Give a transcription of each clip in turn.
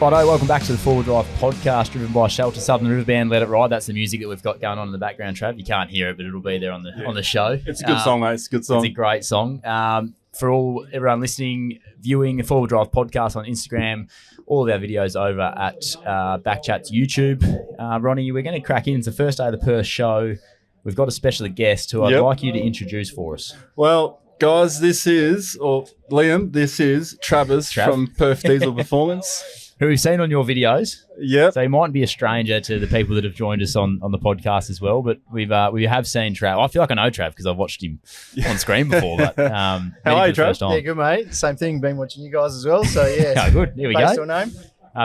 Righto, welcome back to the Forward Drive podcast driven by Shelter Southern River Band, Let It Ride. That's the music that we've got going on in the background, Trav. You can't hear it, but it'll be there on the show. It's a good song, mate. It's a good song. It's a great song. For everyone listening, viewing the Forward Drive podcast on Instagram, all of our videos over at BackChat's YouTube. Ronnie, we're going to crack in. It's the first day of the Perth show. We've got a special guest who I'd like you to introduce for us. Well, guys, this is Travis from Perth Diesel Performance. Who we've seen on your videos. Yep. So he might be a stranger to the people that have joined us on the podcast as well, but we have seen Trav. I feel like I know Trav because I've watched him on screen before. But how are you, Trav? Yeah, good, mate. Same thing, been watching you guys as well. So, yeah. Oh, good. Here we go. To a name.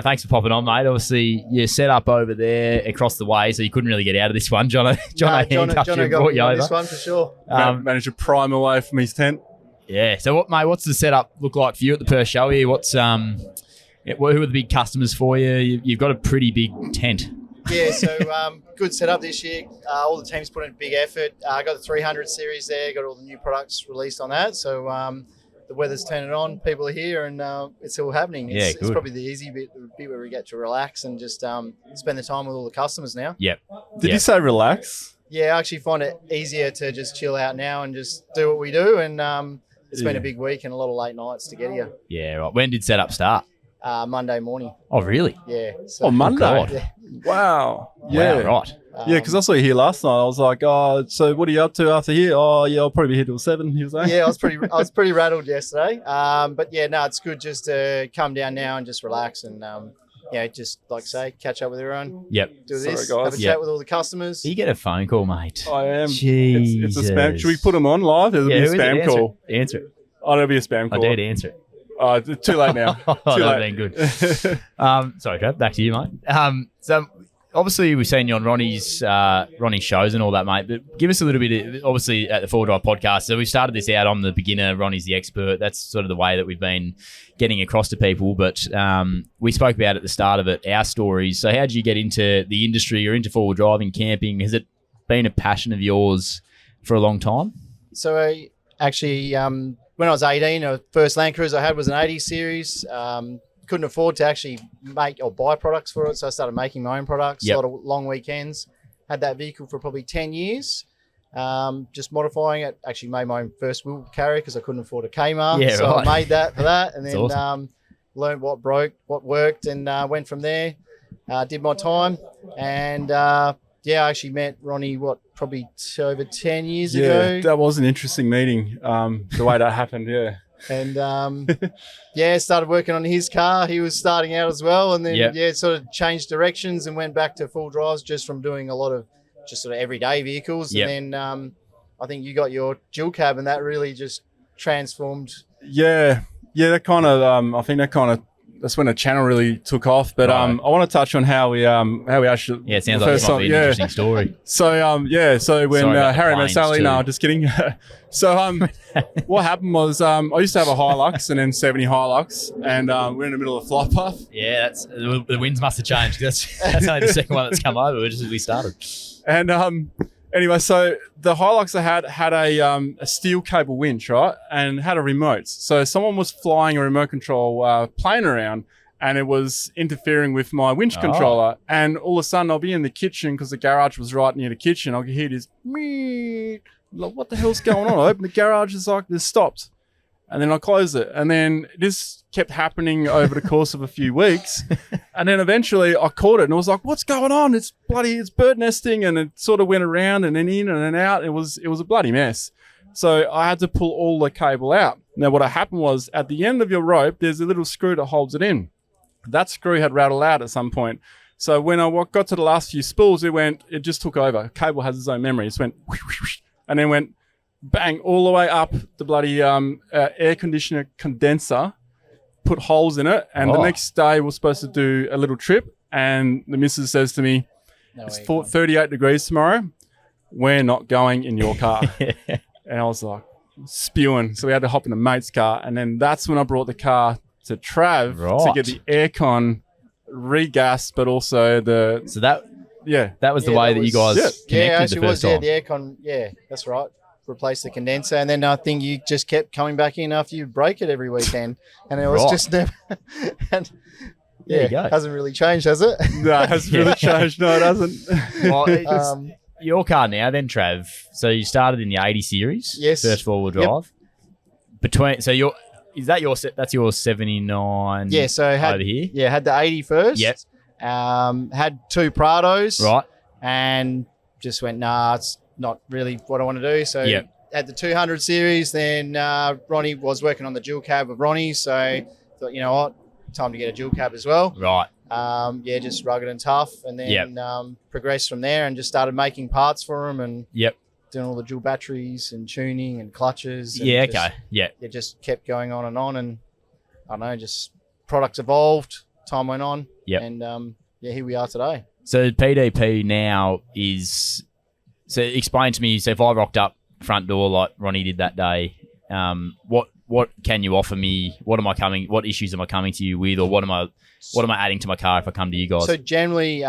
Thanks for popping on, mate. Obviously, you're set up over there across the way, so you couldn't really get out of this one. Jono got me on this one for sure. Managed to pry him away from his tent. Yeah. So, what's the setup look like for you at the Perth show here? Who are the big customers for you? You've got a pretty big tent. Yeah, so good setup this year. All the teams put in a big effort. I got the 300 series there, got all the new products released on that. So the weather's turning on, people are here, and it's all happening. It's probably the easy bit, the bit where we get to relax and just spend the time with all the customers now. Yep. Did you say relax? Yeah, I actually find it easier to just chill out now and just do what we do. And it's been a big week and a lot of late nights to get here. Yeah, right. When did setup start? Monday morning. Oh, really? Yeah. So, Monday? Yeah. Wow. Yeah. Wow, right. Yeah, because I saw you here last night. I was like, oh, so what are you up to after here? Oh, yeah, I'll probably be here till 7, he was saying. Yeah, I was pretty rattled yesterday. But yeah, no, it's good just to come down now and just relax and, just like I say, catch up with everyone. Yep. Do this, Sorry, guys. have a chat with all the customers. You get a phone call, mate. I am. Jesus. It's a spam. Should we put them on live? It'll be a spam call. Answer it. Oh, it'll be a spam call. I dare to answer it. Too late now. Too late. Been good. Sorry, Trav. Back to you, mate. So obviously we've seen you on Ronnie's shows and all that, mate. But give us a little bit. Obviously at the Forward Drive podcast. So we started this out. I'm the beginner. Ronnie's the expert. That's sort of the way that we've been getting across to people. But we spoke about at the start of it our stories. So how did you get into the industry or into forward driving, camping? Has it been a passion of yours for a long time? So I actually. When I was 18, the first Land Cruiser I had was an 80 series. Couldn't afford to actually make or buy products for it, so I started making my own products. A lot of long weekends. Had that vehicle for probably 10 years. Just modifying it. Actually made my own first wheel carrier because I couldn't afford a Kmart. I made that for that, and then awesome. Learned what broke, what worked, and went from there. Did my time, and I actually met Ronnie, probably over 10 years ago. Yeah, that was an interesting meeting, the way that happened, yeah. And, started working on his car. He was starting out as well. And then, sort of changed directions and went back to full drives just from doing a lot of just sort of everyday vehicles. Yep. And then I think you got your dual cab and that really just transformed. Yeah, that kind of, I think that's when the channel really took off. But I want to touch on how we actually. Yeah, it sounds like it might be an interesting story. So when Harry met Sally, no, just kidding. So what happened was I used to have a Hilux and then 70 Hilux, and we're in the middle of a flight path. Yeah, the winds must have changed. That's only the second one that's come over just as we started. And anyway, so the Hilux I had a steel cable winch, right, and had a remote. So someone was flying a remote control plane around, and it was interfering with my winch controller. And all of a sudden, I'll be in the kitchen because the garage was right near the kitchen. I'll hear this, like, what the hell's going on? I open the garage, it's like this stopped. And then I closed it. And then this kept happening over the course of a few weeks. And then eventually I caught it and I was like, what's going on? It's bird nesting. And it sort of went around and then in and then out. It was a bloody mess. So I had to pull all the cable out. Now what happened was at the end of your rope, there's a little screw that holds it in. That screw had rattled out at some point. So when I got to the last few spools, it just took over. Cable has its own memory. It just went whoosh, whoosh, whoosh, and then went bang all the way up the bloody air conditioner condenser, put holes in it. And the next day we're supposed to do a little trip. And the missus says to me, it's 38 degrees tomorrow. We're not going in your car. And I was like spewing. So we had to hop in a mate's car. And then that's when I brought the car to Trav to get the aircon regassed, but also that was the way that you guys connected the first time. The aircon. Yeah, that's right. Replace the condenser, and then I think you just kept coming back in after you break it every weekend, and it was just never. And There you go. Hasn't really changed, has it? No, it hasn't really changed. No, it hasn't. Well, it's your car now then, Trav. So you started in the 80 series. Yes. First four-wheel drive. That's your 79 Yeah, so I had over here? Yeah, had the 80 first. Yep. Had 2 Prados. Right. And just went, nah, it's not really what I want to do. So Yep. at the 200 series, then Ronny was working on the dual cab with Ronny. So thought, you know what, time to get a dual cab as well. Right. Just rugged and tough. And then progressed from there and just started making parts for him and Yep. doing all the dual batteries and tuning and clutches. And Yeah, just, okay. Yeah. It just kept going on. And I don't know, just products evolved, time went on. Yep. And here we are today. So PDP now is... So explain to me, so if I rocked up front door like Ronny did that day, what can you offer me? What issues am I coming to you with, or what am I adding to my car if I come to you guys? So generally,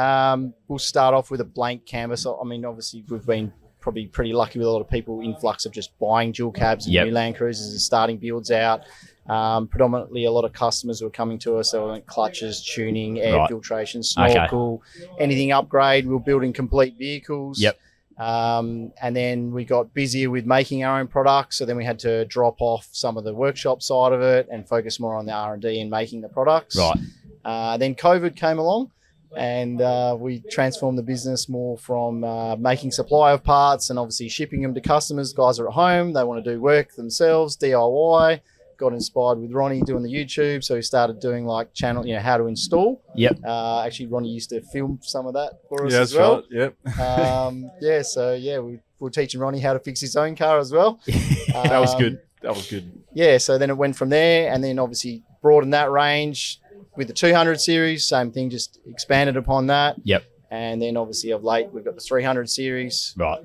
we'll start off with a blank canvas. I mean, obviously, we've been probably pretty lucky with a lot of people influx of just buying dual cabs and new Land Cruisers and starting builds out. Predominantly, a lot of customers who are coming to us, so clutches, tuning, air filtration, snorkel, anything upgrade. We're building complete vehicles. Yep. And then we got busier with making our own products, so then we had to drop off some of the workshop side of it and focus more on the R&D and making the products. Right. Then COVID came along, and we transformed the business more from making supply of parts and obviously shipping them to customers. Guys are at home, they want to do work themselves, DIY. Got inspired with Ronny doing the YouTube, so he started doing like channel, how to install. Yep. Actually, Ronny used to film some of that for us Yeah, as well. right. Yep. We're teaching Ronny how to fix his own car as well. That was good. That was good. Yeah, so then it went from there, and then obviously broadened that range with the 200 series. Same thing, just expanded upon that. Yep. And then obviously of late we've got the 300 series. Right.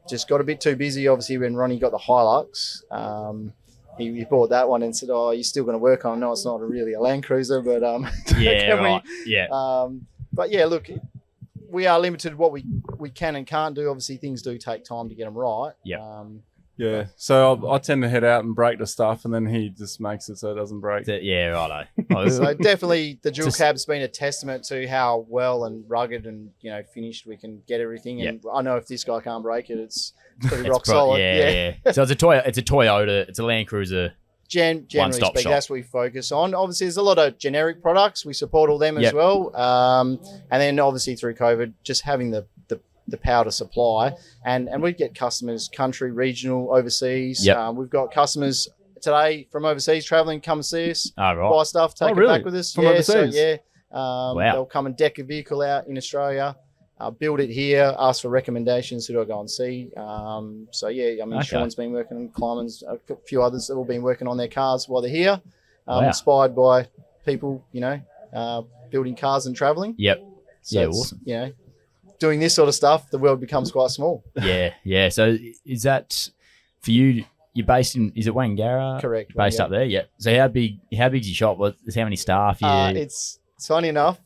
Just got a bit too busy obviously when Ronny got the Hilux. He bought that one and said, "Oh, you're still going to work on it." No, it's not really a Land Cruiser, but But yeah, look, we are limited what we can and can't do. Obviously, things do take time to get them right. Yeah. So I tend to head out and break the stuff, and then he just makes it so it doesn't break. Yeah, righto. So definitely the dual cab's been a testament to how well and rugged and finished we can get everything. And I know if this guy can't break it, it's pretty rock solid. Yeah. So it's a Toyota. It's a Land Cruiser. Generally one-stop speaking, shop. that's what we focus on. Obviously, there's a lot of generic products. We support all them as well. And then obviously through COVID, just having the power to supply. And we get customers, country, regional, overseas. We've got customers today from overseas traveling, come see us, buy stuff, take it back with us. From overseas? They'll come and deck a vehicle out in Australia. Build it here, ask for recommendations, who do I go and see? Sean's been working on Climbers, a few others that have been working on their cars while they're here, inspired by people, building cars and traveling. Yep. So awesome. Doing this sort of stuff, the world becomes quite small. Yeah. So is that for you? You're based in, is it Wangara? Correct. Based up there, yeah. So how big's your shop? How many staff? It's funny enough,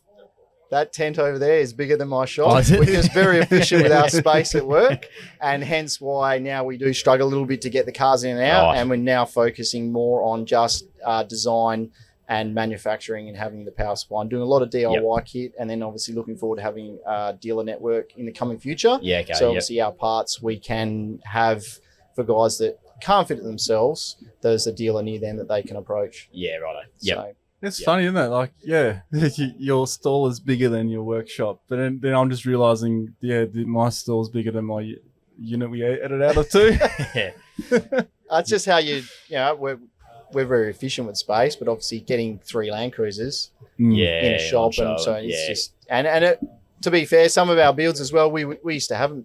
that tent over there is bigger than my shop. Oh, is it? We're just very efficient with our space at work, and hence why now we do struggle a little bit to get the cars in and out, and we're now focusing more on just design and manufacturing and having the power supply. I'm doing a lot of DIY kit, and then obviously looking forward to having a dealer network in the coming future. Yeah, okay. So obviously our parts we can have for guys that can't fit it themselves. There's a dealer near them that they can approach. Yeah, righto. Yep. So, It's funny, isn't it? Like, your stall is bigger than your workshop. But then I'm just realizing, my stall's bigger than my unit we edit out of too. That's just how we're very efficient with space, but obviously getting 3 Land Cruisers in a shop, and so it's just to be fair, some of our builds as well, we used to have them.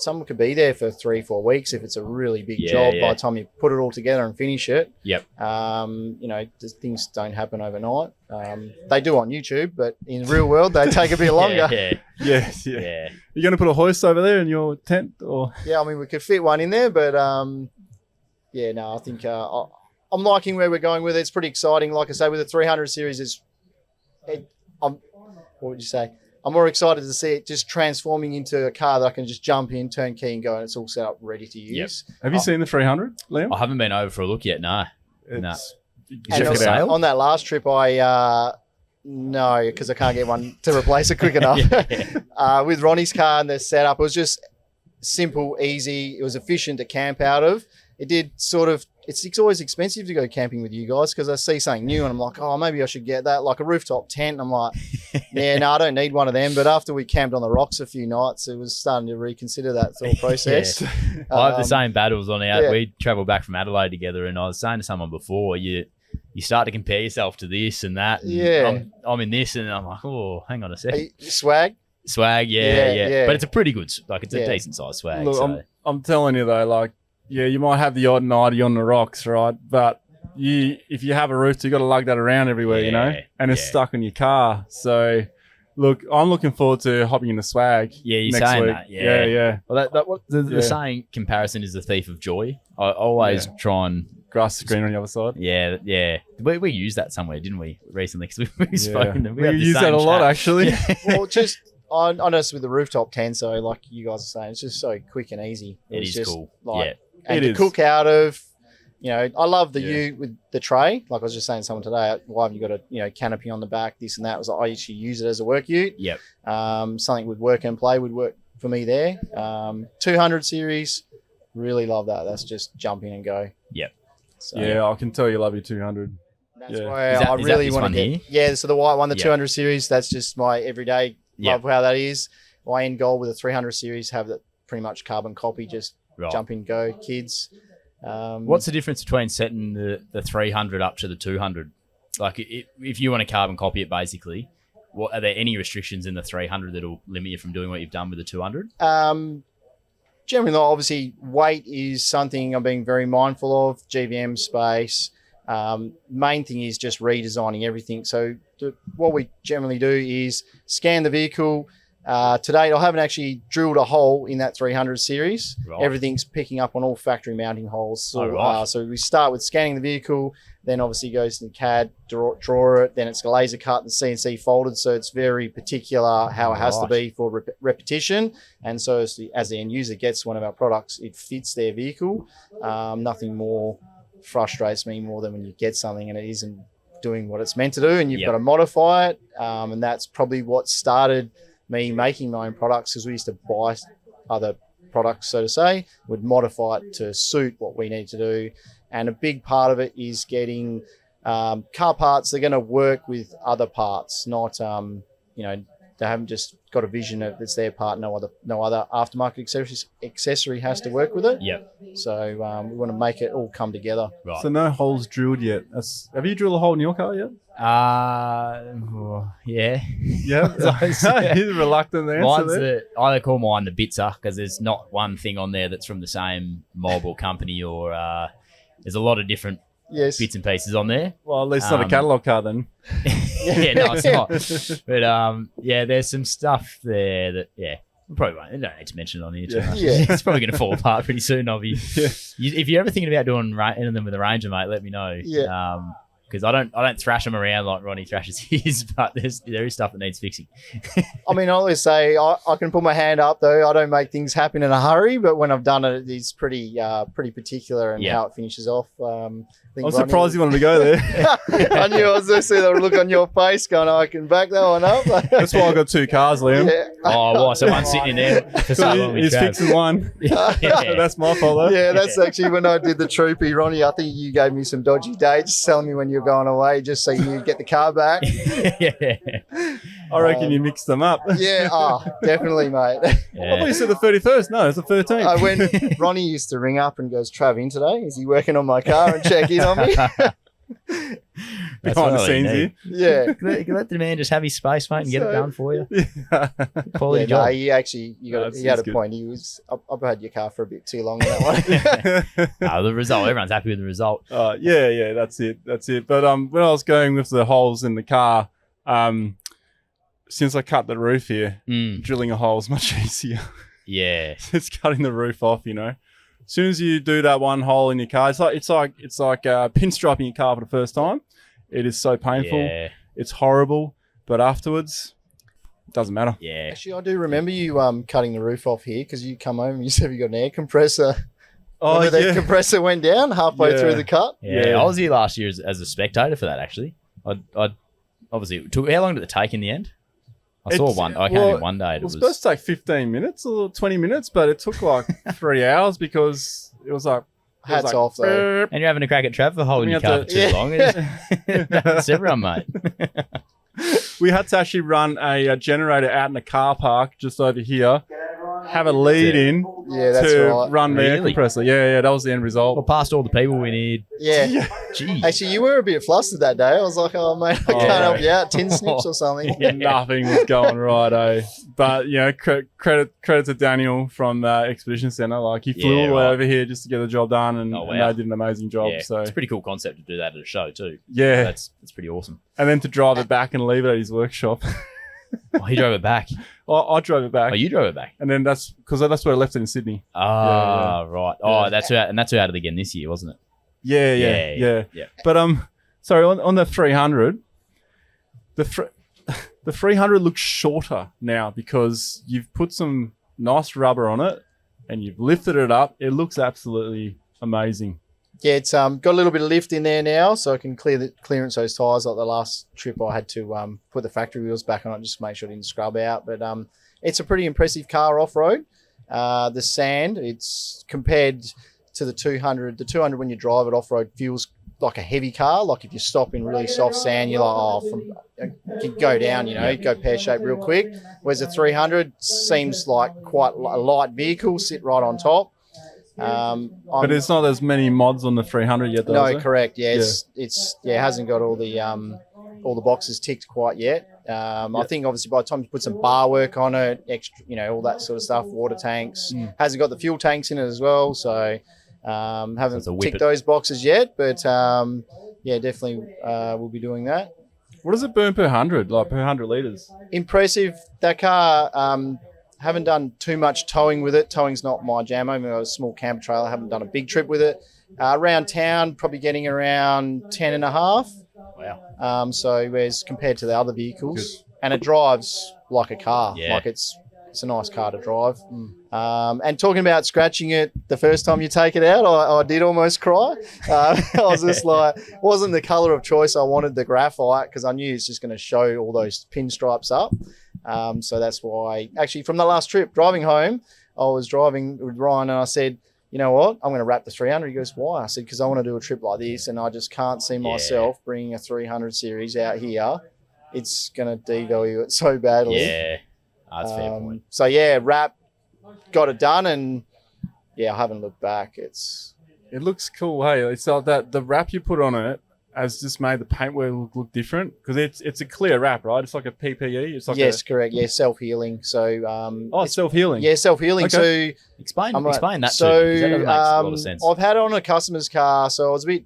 Some could be there for 3-4 weeks if it's a really big job. By the time you put it all together and finish it, things don't happen overnight. They do on YouTube, but in the real world, they take a bit longer. Yeah. You're going to put a hoist over there in your tent, or? Yeah, I mean, we could fit one in there, but I think I'm liking where we're going with it. It's pretty exciting. Like I say, with the 300 series, what would you say? I'm more excited to see it just transforming into a car that I can just jump in, turn key and go, and it's all set up ready to use. Have you seen the 300, Liam? I haven't been over for a look yet, no. Is it for also, sale? on that last trip, I no, because I can't get one to replace it quick enough. With Ronnie's car and the setup, it was just simple, easy. It was efficient to camp out of. It did sort of. It's always expensive to go camping with you guys because I see something new and I'm like, oh, maybe I should get that, like a rooftop tent. And I'm like, yeah, no, I don't need one of them. But after we camped on the rocks a few nights, it was starting to reconsider that thought process. I have the same battles on out. Yeah. We travelled back from Adelaide together, and I was saying to someone before, you start to compare yourself to this and that. And Yeah. I'm in this, and I'm like, oh, hang on a second. Swag. Swag, yeah. Yeah. But it's a pretty good, it's a Yeah. decent sized swag. Look, so. I'm telling you though, like, yeah, you might have the odd nighty on the rocks, right? But if you have a roof, you got to lug that around everywhere, you know, and it's stuck in your car. So, look, I'm looking forward to hopping in the swag. Yeah, you're next saying week. that. Yeah. yeah. Well, the Yeah. saying comparison is the thief of joy. I always try and Grass is green on the other side. yeah. We used that somewhere, didn't we, recently? Because we've spoken. We had the use that same a lot, chat. actually. Well, just I noticed with the rooftop tent, so like you guys are saying, it's just so quick and easy. It was is just, cool. Like, Yeah. and It to is. cook out of, I love the Yeah. U with the tray. Like I was just saying to someone today, why have you got a canopy on the back, this and that? It was like, I actually use it as a work ute. Yep. Something with work and play would work for me there. 200 series, really love that. That's just jump in and go. Yep. So, Yeah, I can tell you love your 200. That's Yeah. why Is that- I is that really this want one to get. here? Yeah, so the white one, the Yeah. 200 series, that's just my everyday Yeah. love how that is. My end goal with a 300 series, have that pretty much carbon copy, just Right. jump in, go, kids. What's the difference between setting the 300 up to the 200? Like, if you want to carbon copy it, basically, are there any restrictions in the 300 that'll limit you from doing what you've done with the 200? Generally, not. Obviously, weight is something I'm being very mindful of. GVM space. Main thing is just redesigning everything. So what we generally do is scan the vehicle. To date, I haven't actually drilled a hole in that 300 series. Right. Everything's picking up on all factory mounting holes. So, right. So we start with scanning the vehicle, then obviously goes to the CAD, draw it, then it's laser cut and CNC folded. So it's very particular how it has to be for repetition. And so as the end user gets one of our products, it fits their vehicle. Nothing more frustrates me more than when you get something and it isn't doing what it's meant to do and you've got to modify it. And that's probably what started me making my own products, because we used to buy other products, so to say, would modify it to suit what we need to do. And a big part of it is getting car parts that are going to work with other parts, not, they haven't just got a vision of it's their part, no other aftermarket accessory has to work with it. Yep. So we want to make it all come together. Right. So no holes drilled yet. Have you drilled a hole in your car yet? Yeah. Yeah. He's reluctant to answer Mine's that. I call mine the Bitzer because there's not one thing on there that's from the same mob or company, or there's a lot of different Yes. bits and pieces on there. Well, at least it's not a catalogue car then. Yeah, no, it's not. But there's some stuff there that we probably won't. I don't need to mention it on here too much. Yeah. It's probably going to fall apart pretty soon. If you're ever thinking about doing anything with a Ranger, mate, let me know. Yeah. Because I don't thrash them around like Ronnie thrashes his, but there is stuff that needs fixing. I mean, I always say I can put my hand up, though. I don't make things happen in a hurry, but when I've done it, it's pretty particular in how it finishes off. I'm surprised you wanted to go there. I knew I was going to see the look on your face going, I can back that one up. That's why I got two cars, Liam. Yeah. Oh, what? So one's sitting in there for so long. with He's Trav. fixing one. Yeah. That's my fault, though. Yeah, that's actually when I did the troopy, Ronnie. I think you gave me some dodgy dates telling me when you're going away just so you get the car back. Yeah. I reckon you mixed them up. Yeah, definitely, mate. I thought you said the 31st. No, it's the 13th. When Ronnie used to ring up and goes, Trav in today? Is he working on my car and check in on me? That's Behind the all you scenes need. Yeah. Let the man just have his space, mate, and get it done for you. Yeah. Quality Yeah, job. no, he actually, he had a good. point. I've had your car for a bit too long in that one. The result. Everyone's happy with the result. Yeah, that's it. But when I was going with the holes in the car, since I cut the roof here, drilling a hole is much easier. Yeah. It's cutting the roof off, As soon as you do that one hole in your car, it's like pinstriping your car for the first time. It is so painful. Yeah. It's horrible, but afterwards, it doesn't matter. Yeah. Actually, I do remember you cutting the roof off here because you come home and you said you got an air compressor Oh, Remember the compressor went down halfway Yeah. through the cut? Yeah, I was here last year as a spectator for that. Actually, I obviously it took. How long did it take in the end? I saw one. I came in one day. It was supposed to take 15 minutes or 20 minutes, but it took like 3 hours because it was like. Hats off, though. And you're having a crack at Trav for holding your car for too long. That's everyone, mate. We had to actually run a generator out in a car park just over here, have a lead in Yeah, that's to right. run the air Really? compressor. Yeah, that was the end Well, result. past all the people we need. Yeah. Gee. Actually, you were a bit flustered that day. I was like, oh, mate, I can't help you out. Tin snips or something. Nothing was going right, eh? But, credit to Daniel from the Expedition Centre. Like, he flew all the way over here just to get the job done, and, Oh, wow. and they did an amazing job. Yeah, So, it's a pretty cool concept to do that at a show too. yeah. That's pretty awesome. And then to drive it back and leave it at his workshop. Oh, he drove it back. I drove it back. Oh, you drove it back. And then that's because that's where I left it in Sydney. Ah, right. Oh, Yeah. that's who had it again this year, wasn't it? Yeah. Yeah. But sorry, on the 300, the 300 looks shorter now because you've put some nice rubber on it and you've lifted it up. It looks absolutely amazing. Yeah, it's got a little bit of lift in there now, so I can clearance those tyres. Like the last trip, I had to put the factory wheels back on it just to make sure it didn't scrub out. But it's a pretty impressive car off road. The sand, it's compared to the 200. The 200 when you drive it off road feels like a heavy car. Like if you stop in really soft sand, you're like, you go down, you go pear shaped real quick. Whereas the 300 seems like quite a light vehicle, sit right on top. But it's not as many mods on the 300 yet, though. is No, it? correct. Yeah, it hasn't got all the boxes ticked quite yet. I think obviously by the time you put some bar work on it, extra, all that sort of stuff, water tanks, hasn't got the fuel tanks in it as well. So haven't ticked those boxes yet, but definitely we'll be doing that. What does it burn per 100, like per 100 litres? Impressive. That car. Haven't done too much towing with it. Towing's not my jam. I've got a small camper trailer. Haven't done a big trip with it. Around town, probably getting around 10 and a half. Wow. So whereas compared to the other vehicles, and it drives like a car. Yeah. Like it's a nice car to drive. And talking about scratching it, the first time you take it out, I did almost cry. I was just like, it wasn't the color of choice I wanted, the graphite, because I knew it's just going to show all those pinstripes up. So that's why, actually, from the last trip, driving home, I was driving with Ryan and I said, you know what, I'm going to wrap the 300. He goes, why? I said, because I want to do a trip like this and I just can't see myself bringing a 300 series out here. It's going to devalue it so badly. Yeah. That's a fair point. So, wrap, got it done, and, I haven't looked back. It looks cool, hey? It's like that the wrap you put on it has just made the paintwork look different because it's a clear wrap, right? It's like a PPE. It's like correct. Yeah, self-healing. So it's self-healing. Yeah, self-healing. Okay. So Explain that so, to me, 'cause that doesn't make a lot of sense. I've had it on a customer's car, so I was a bit,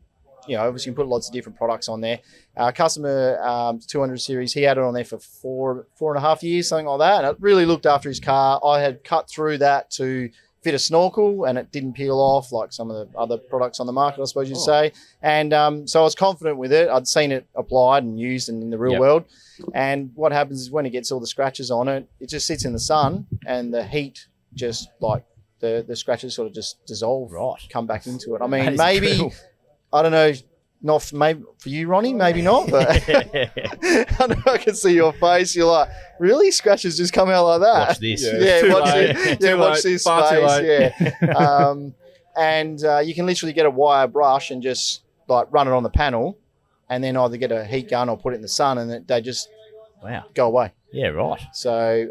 obviously you can put lots of different products on there. Customer 200 series, he had it on there for four and a half years, something like that. And it really looked after his car. I had cut through that to fit a snorkel and it didn't peel off like some of the other products on the market, I suppose you'd say. And so I was confident with it. I'd seen it applied and used in the real world. And what happens is when it gets all the scratches on it, it just sits in the sun and the heat just like the scratches sort of just dissolve, come back into it. I mean, maybe, cool. I don't know, not maybe for you, Ronnie, maybe not, but I know I can see your face. You're like, really? Scratches just come out like that? Watch this. Watch this space. And you can literally get a wire brush and just like run it on the panel and then either get a heat gun or put it in the sun and they just go away. Yeah, right. So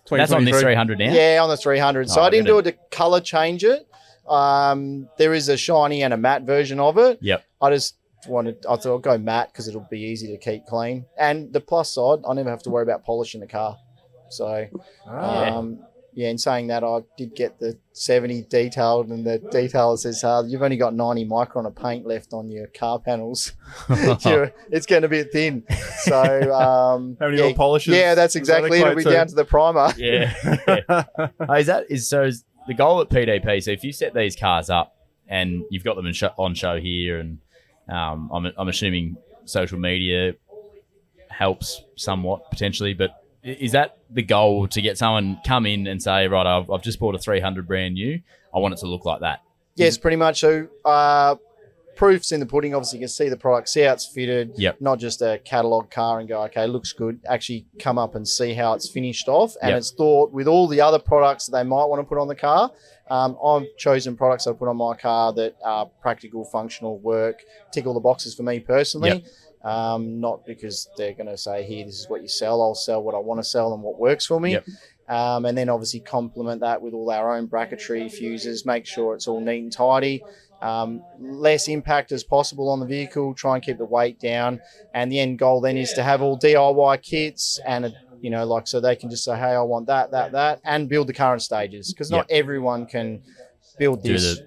that's on this 300 now? Yeah, on the 300. So I didn't do it to colour change it. There is a shiny and a matte version of it. Yep. I thought I'll go matte because it'll be easy to keep clean. And the plus side, I never have to worry about polishing the car. So, in saying that, I did get the 70 detailed, and the detailer says, you've only got 90 micron of paint left on your car panels. It's going to be thin. So, how many more polishes? Yeah, that's exactly it. It'll be down to the primer. Yeah. Is the goal at PDP? So if you set these cars up and you've got them on show here, and I'm assuming social media helps somewhat potentially, but is that the goal, to get someone come in and say, right, I've just bought a 300 brand new, I want it to look like that? Yes, pretty much. So proofs in the pudding. Obviously, you can see the product, see how it's fitted. Yep. Not just a catalogue car and go, okay, looks good. Actually come up and see how it's finished off. And it's thought with all the other products that they might want to put on the car. I've chosen products I put on my car that are practical, functional, work, tick all the boxes for me personally. Not because they're going to say, here, this is what you sell. I'll sell what I want to sell and what works for me. And then obviously complement that with all our own bracketry, fuses, make sure it's all neat and tidy. Less impact as possible on the vehicle, try and keep the weight down. And the end goal then is to have all DIY kits and, so they can just say, hey, I want that, and build the car in stages. Because not everyone can build this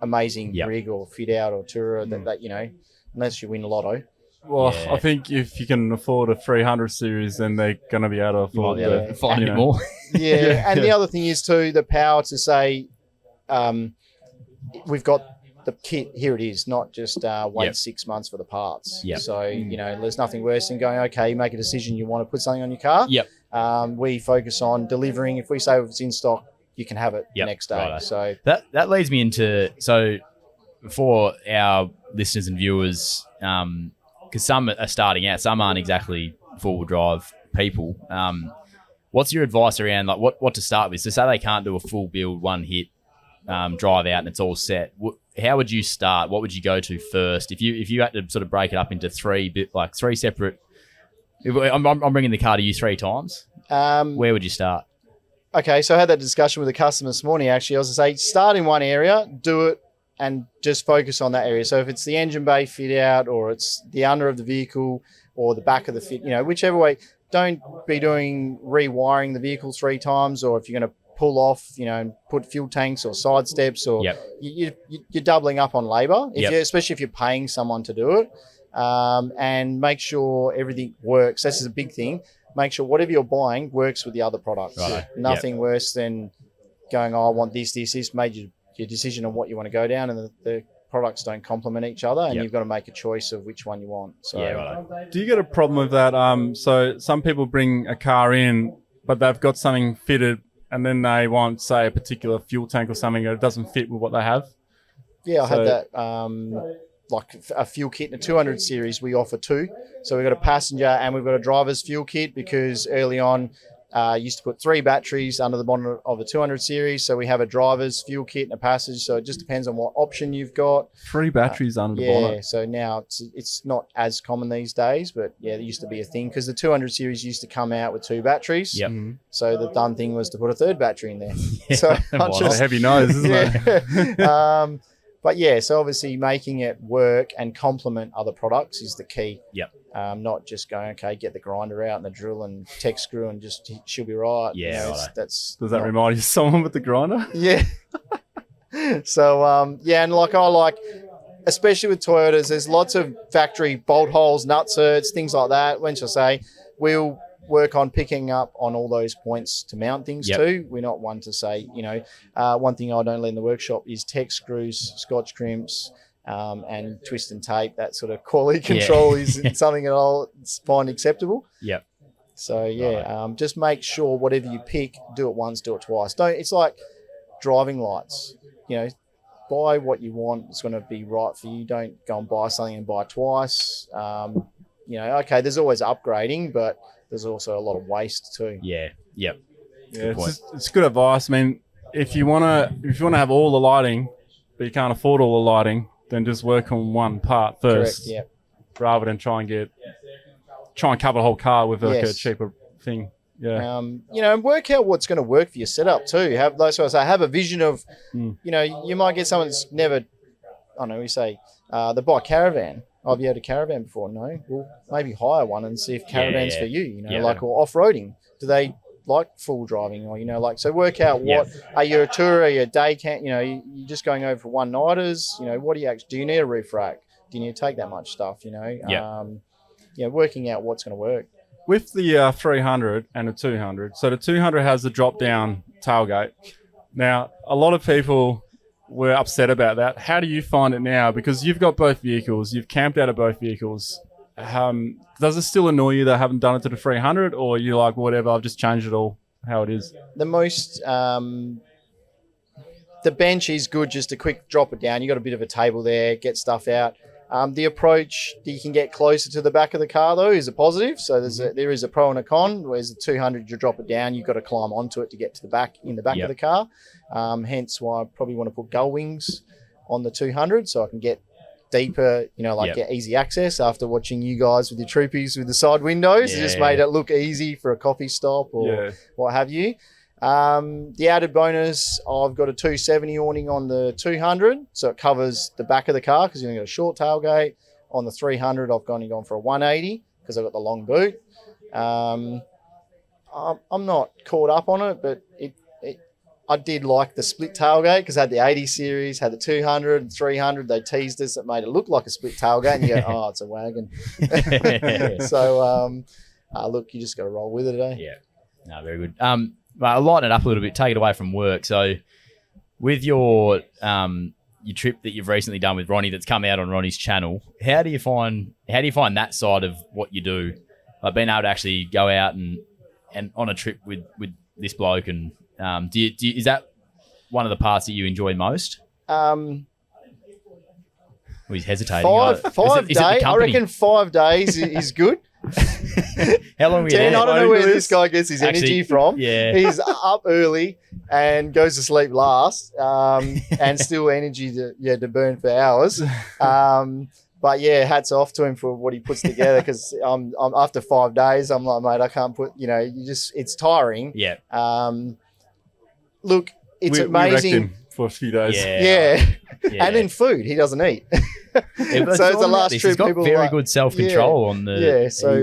amazing rig or fit out or tourer that, unless you win the lotto. Well, I think if you can afford a 300 series, then they're going to be able to afford find a bit more. And the other thing is too, the power to say, we've got the kit, here it is, not just wait 6 months for the parts. So, there's nothing worse than going, okay, you make a decision, you want to put something on your car. We focus on delivering. If we say it's in stock, you can have it the next day. Right. So that leads me into, so for our listeners and viewers, because some are starting out, some aren't exactly four-wheel drive people. What's your advice around like what to start with? So say they can't do a full build, one hit, drive out and it's all set. How would you start? What would you go to first? If you had to sort of break it up into three separate. I'm bringing the car to you 3 times. Where would you start? Okay, so I had that discussion with a customer this morning. Actually, I was going to say start in one area, do it, and just focus on that area. So if it's the engine bay fit out, or it's the under of the vehicle, or the back of the fit, whichever way. Don't be doing rewiring the vehicle 3 times, or if you're going to pull off, and put fuel tanks or side steps, or you're doubling up on labour, especially if you're paying someone to do it. And make sure everything works. This is a big thing. Make sure whatever you're buying works with the other products. Nothing worse than going, I want this. Made your decision on what you want to go down, and the products don't complement each other, and you've got to make a choice of which one you want. So, do you get a problem with that? So some people bring a car in, but they've got something fitted, and then they want, say, a particular fuel tank or something that doesn't fit with what they have. Yeah, I had that. Like a fuel kit in a 200 series, we offer 2. So we've got a passenger and we've got a driver's fuel kit, because early on, used to put 3 batteries under the bonnet of a 200 series. So we have a driver's fuel kit and a passenger. So it just depends on what option you've got. 3 batteries under the bonnet. Yeah, so now it's not as common these days, but there used to be a thing, because the 200 series used to come out with 2 batteries. So the done thing was to put a 3rd battery in there. So a heavy nose, isn't it? But so obviously making it work and complement other products is the key. Not just going, okay, get the grinder out and the drill and tech screw and just she'll be right. Does that remind you of someone with the grinder? So and I like, especially with Toyotas, there's lots of factory bolt holes, nutserts, things like that. When I say we'll work on picking up on all those points to mount things too. We're not one to say, one thing I don't let in the workshop is tech screws, scotch crimps, and twist and tape. That sort of quality control is something that I'll find acceptable. So just make sure whatever you pick, do it once, do it twice. It's like driving lights. Buy what you want. It's going to be right for you. Don't go and buy something and buy twice. Okay, there's always upgrading, but there's also a lot of waste too. It's good advice. I mean, if you want to have all the lighting, but you can't afford all the lighting, then just work on one part first. Correct, rather than try and cover the whole car with a cheaper thing. And work out what's going to work for your setup too. Have a vision of, you might get someone that's never, we say, they buy a caravan. Have you had a caravan before? No. Well, maybe hire one and see if caravan's for you, or off-roading. Do they like full driving, or, so work out what, are you a tourer, are you a day camp, you're just going over for one-nighters, what do you need a roof rack? Do you need to take that much stuff, working out what's going to work. With the 300 and the 200, so the 200 has the drop-down tailgate. Now, a lot of people were upset about that. How do you find it now? Because you've got both vehicles, you've camped out of both vehicles. Does it still annoy you that I haven't done it to the 300, or you're like, whatever, I've just changed it all how it is? The most, the the bench is good just to quick drop it down. You got a bit of a table there, get stuff out. The approach that you can get closer to the back of the car though is a positive. So there is a pro and a con. Whereas the 200, you drop it down, you've got to climb onto it to get to the back of the car. Hence why I probably want to put gull wings on the 200 so I can get deeper, get easy access. After watching you guys with your troopies with the side windows, it just made it look easy for a coffee stop or what have you. The added bonus, I've got a 270 awning on the 200, so it covers the back of the car because you've got a short tailgate. On the 300, I've gone for a 180 because I've got the long boot. I'm not caught up on it, but I did like the split tailgate because I had the 80 series, had the 200 and 300. They teased us. It made it look like a split tailgate, and you go, oh, it's a wagon. So, look, you just got to roll with it, eh? Yeah. No, very good. I'll lighten it up a little bit, take it away from work. So with your trip that you've recently done with Ronny that's come out on Ronny's channel, how do you find that side of what you do? Like being able to actually go out and on a trip with this bloke and is that one of the parts that you enjoy most? He's hesitating. Five days. I reckon 5 days is good. How long were you there? I don't know where this guy gets his energy from. Yeah. He's up early and goes to sleep last, and still energy to burn for hours. But yeah, hats off to him for what he puts together because I'm after 5 days, I'm like, mate, I can't put, it's tiring. Yeah. Look, it's amazing. We wrecked him for a few days. Yeah. And then food, he doesn't eat. So it's the last trip. He's got very good self-control on the... Yeah, so...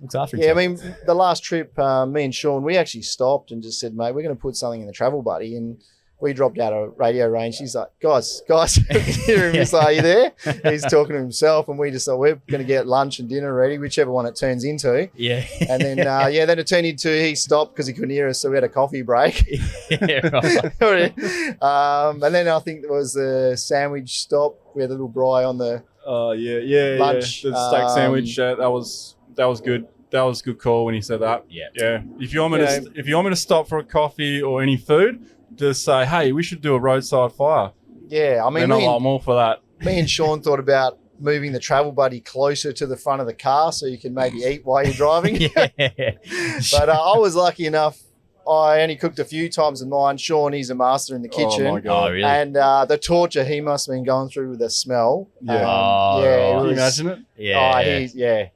looks after himself. Yeah, I mean, the last trip, me and Sean, we actually stopped and just said, mate, we're going to put something in the travel buddy. And we dropped out a radio range. He's like, guys, hear him. He's like, are you there? He's talking to himself. And we just thought, we're going to get lunch and dinner ready, whichever one it turns into. Yeah. And then, then it turned into he stopped because he couldn't hear us. So we had a coffee break. Yeah, right. And then I think there was a sandwich stop. We had a little bry on the lunch. The steak sandwich. That was good. That was a good call when he said that. Yeah. Yeah. If you want me to stop for a coffee or any food, just say, hey, we should do a roadside fire. Yeah, I mean, I'm all for that. Me and Sean thought about moving the travel buddy closer to the front of the car so you can maybe eat while you're driving. Yeah. But I was lucky enough. I only cooked a few times in mine. Sean, he's a master in the kitchen. Oh, my God. Oh, really? And the torture he must have been going through with the smell. Yeah. Right. Can you imagine it? Yeah.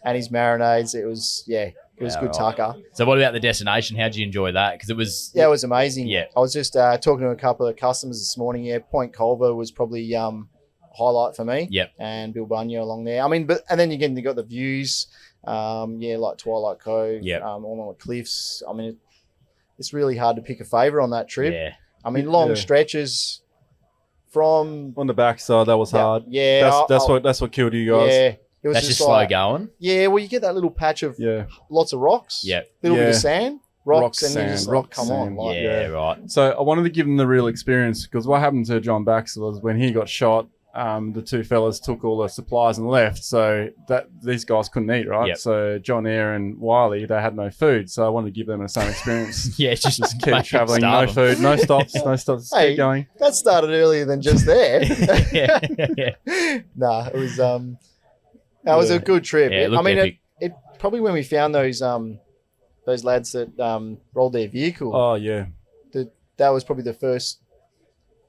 And his marinades, it was good tucker. So what about the destination? How did you enjoy that? Because it was... Yeah, it was amazing. Yeah. I was just talking to a couple of customers this morning. Yeah, Point Culver was probably highlight for me. Yep. And Bilbunya along there. I mean, and then again, you got the views, like Twilight Cove, all on the cliffs. I mean, it's really hard to pick a favourite on that trip. Yeah. I mean, long stretches from... On the backside, that was hard. Yeah. That's what killed you guys. Yeah. It was That's just like, slow going. Yeah, well, you get that little patch of lots of rocks. Yeah. Little bit of sand. Rocks and sand, you just rock, come sand. on. Like, Right. So I wanted to give them the real experience because what happened to John Baxter was when he got shot, the two fellas took all the supplies and left. So that these guys couldn't eat, right? Yep. So John Eyre and Wiley, they had no food. So I wanted to give them the same experience. Yeah, just keep traveling, no food, no stops, Hey, keep going. That started earlier than just there. Yeah. Nah, it was that was a good trip. Yeah, I mean, epic. it probably when we found those lads that rolled their vehicle. Oh yeah, that was probably the first.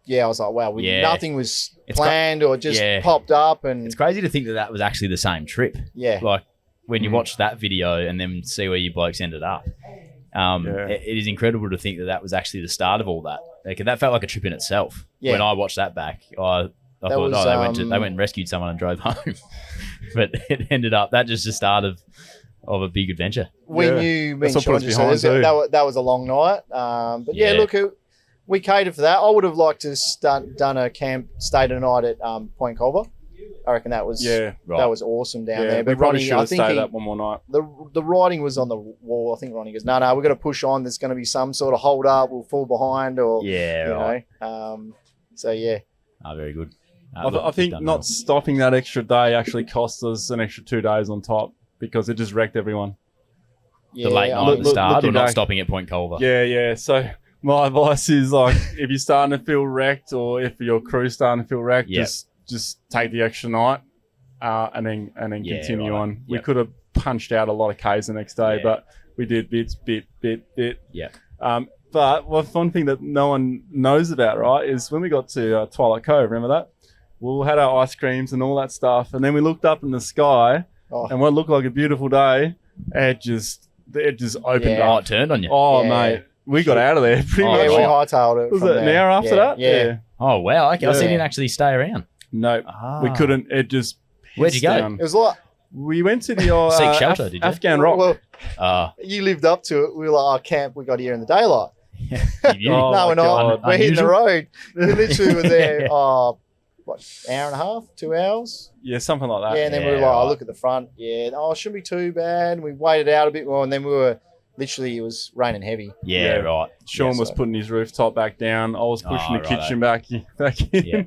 Yeah, I was like, wow, nothing was planned or just popped up, and it's crazy to think that was actually the same trip. Yeah, like when you watch that video and then see where you blokes ended up. It is incredible to think that was actually the start of all that. Like, that felt like a trip in itself. Yeah. When I watched that back, I thought, they went and rescued someone and drove home. But it ended up, that just the start of a big adventure. We knew that was a long night. But look, we catered for that. I would have liked to done a camp, stayed a night at Point Culver. I reckon that was that was awesome down there. But Ronny, Ronny, should have stayed up one more night. The writing was on the wall. I think Ronny goes, no, we've got to push on. There's going to be some sort of hold up. We'll fall behind, or So yeah. Very good. I think not stopping that extra day actually cost us an extra 2 days on top because it just wrecked everyone. The late night at the start, or not stopping at Point Culver. Yeah. So My advice is like, if you're starting to feel wrecked, or if your crew's starting to feel wrecked, just take the extra night, and then continue on. We could have punched out a lot of Ks the next day, but we did bit. Yeah. But one fun thing that no one knows about, right, is when we got to Twilight Cove, remember that? We had our ice creams and all that stuff, and then we looked up in the sky, and what looked like a beautiful day, it just opened up. Oh, it turned on you. Oh, mate. We got out of there pretty much. Yeah, we hightailed it. Was it an hour after that? Yeah. Oh, wow. Okay. I see you didn't actually stay around. No, we couldn't. It just Where'd you go? down. It was like We went to the Seek shelter, did you? Afghan Rock. Well, you lived up to it. We were like, camp, we got here in the daylight. Oh, No, we're not. God. We're hitting the Unusual. road. We literally were there, hour and a half, 2 hours? Yeah, something like that. Yeah, and then we were like, look at the front. Yeah, it shouldn't be too bad. We waited out a bit more, and then we were literally, it was raining heavy. Yeah, right. Sean was putting his rooftop back down. I was pushing the kitchen back in. Yeah.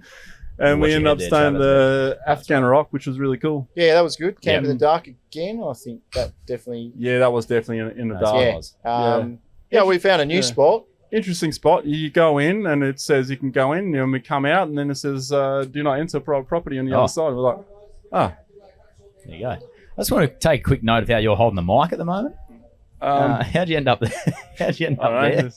And we What you ended had up there, staying Travis, the Afghan Rock, which was really cool. Yeah, that was good. Camp Yeah. in the dark again. I think that definitely. Yeah, that was definitely in the That's dark. Yeah. We found a new spot. Interesting spot. You go in and it says you can go in, and we come out, and then it says do not enter private property on the other side. We're like, There you go. I just want to take a quick note of how you're holding the mic at the moment. How'd you end up there? How'd you end up there?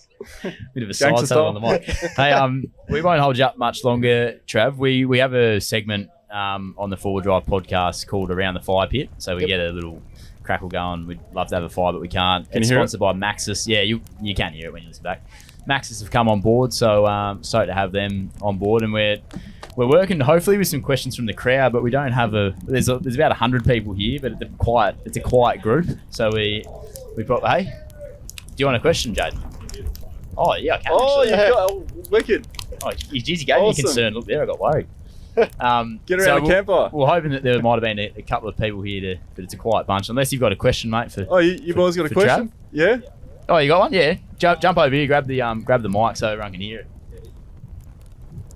Bit of a side saddle on the mic. Hey, we won't hold you up much longer, Trav. We have a segment on the Forward Drive podcast called Around the Fire Pit. So we get a little crackle going. We'd love to have a fire, but we can't. Can It's you hear sponsored by Maxxis. Yeah, you can hear it when you listen back. Maxxis have come on board, so stoked to have them on board, and we're working hopefully with some questions from the crowd, but we don't have there's about 100 people here, but it's a quiet group. So we brought, hey, do you want a question, Jade? Oh yeah, I can. oh, actually. you got wicked. Oh, geez, you gave me a Awesome. concern look there. I got worried. Get around the campfire. We're hoping that there might have been a couple of people here, but it's a quiet bunch. Unless you've got a question, mate. Oh, you boys got a for question? Trav? Yeah. Oh, you got one? Yeah. Jump over here, grab the mic so everyone can hear it.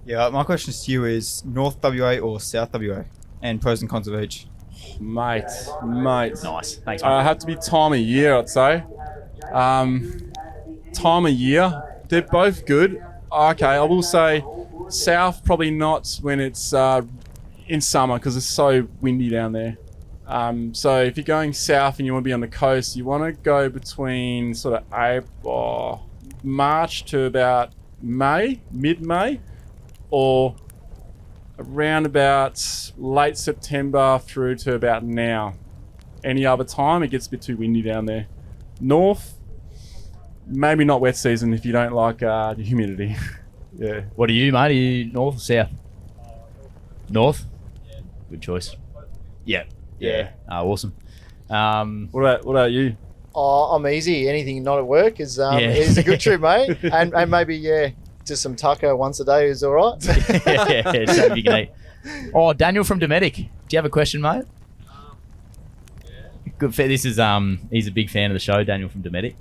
Yeah, my question to you is North WA or South WA, and pros and cons of each. Mate. Nice. Thanks, mate. Have to be time of year, I'd say. Time of year, they're both good. Okay, I will say south probably not when it's in summer because it's so windy down there. So if you're going south and you want to be on the coast, you want to go between sort of March to about mid-May, or around about late September through to about now. Any other time, it gets a bit too windy down there. North, maybe not wet season if you don't like the humidity. Yeah. What are you, mate? Are you north or south? North? Good choice. Yeah. Awesome. What about you? Oh, I'm easy. Anything not at work is a good trip, mate. And maybe just some tucker once a day is all right. Yeah, something you can eat. Oh, Daniel from Dometic. Do you have a question, mate? Good. This is he's a big fan of the show, Daniel from Dometic.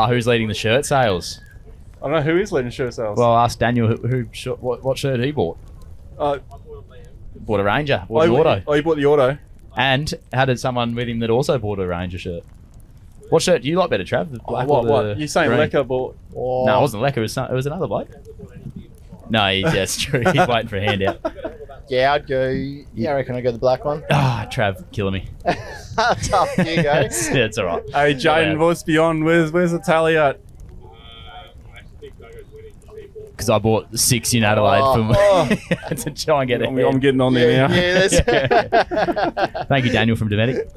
Who's leading the shirt sales? I don't know who is leading shirt sales. Well, I'll ask Daniel what shirt he bought. Bought a Ranger. Bought an auto. Oh, you bought the auto. And had someone with him that also bought a Ranger shirt. What shirt do you like better, Trav? The black or the What? You're saying green? Lecker bought... Oh. No, it wasn't Lecker. It was another bloke. No, that's true. He's waiting for a handout. Yeah, I'd go. Yeah, I reckon I'd go the black one. Trav, killing me. Tough, you go. It's all right. Hey, Jaden, voice beyond. Where's the tally at? Because I bought 6 in Adelaide to try and get it. I'm getting on there now. Yeah, that's... Thank you, Daniel from Dometic.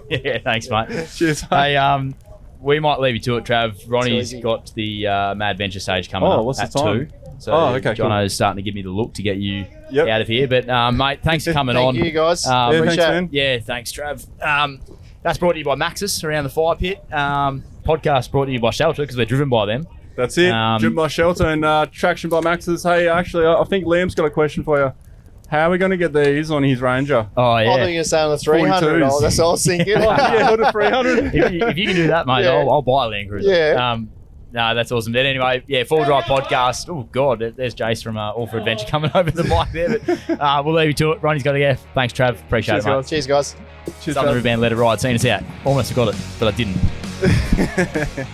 Yeah, thanks, mate. Cheers, mate. Hey, we might leave you to it, Trav. Ronnie's easy. got the Mad Venture stage coming up what's the at time? 2. So okay, Jono's starting to give me the look to get you Yep. out of here. But, mate, thanks for coming on. Thank you, guys. Thanks, man. Yeah, thanks, Trav. That's brought to you by Maxxis Around the Fire Pit. Podcast brought to you by Shelter because we're driven by them. That's it. Driven by Shelter and traction by Maxxis. Hey, actually, I think Liam's got a question for you. How are we going to get these on his Ranger? Oh, I thought you yeah. were going to say on the 300. 42s. That's what I was thinking. Yeah, what a 300. If you can do that, mate, Yeah. I'll buy a Land Cruiser. Yeah. No, that's awesome. But anyway, Full Drive Podcast. Oh, God, there's Jace from All for Adventure coming over the mic there. But we'll leave you to it. Ronnie's got to go. Thanks, Trav. Appreciate Cheers, it, mate. guys. Cheers, guys. Cheers, Southern guys. River Band, let it ride. Seeing us out. Almost forgot it, but I didn't. Bye.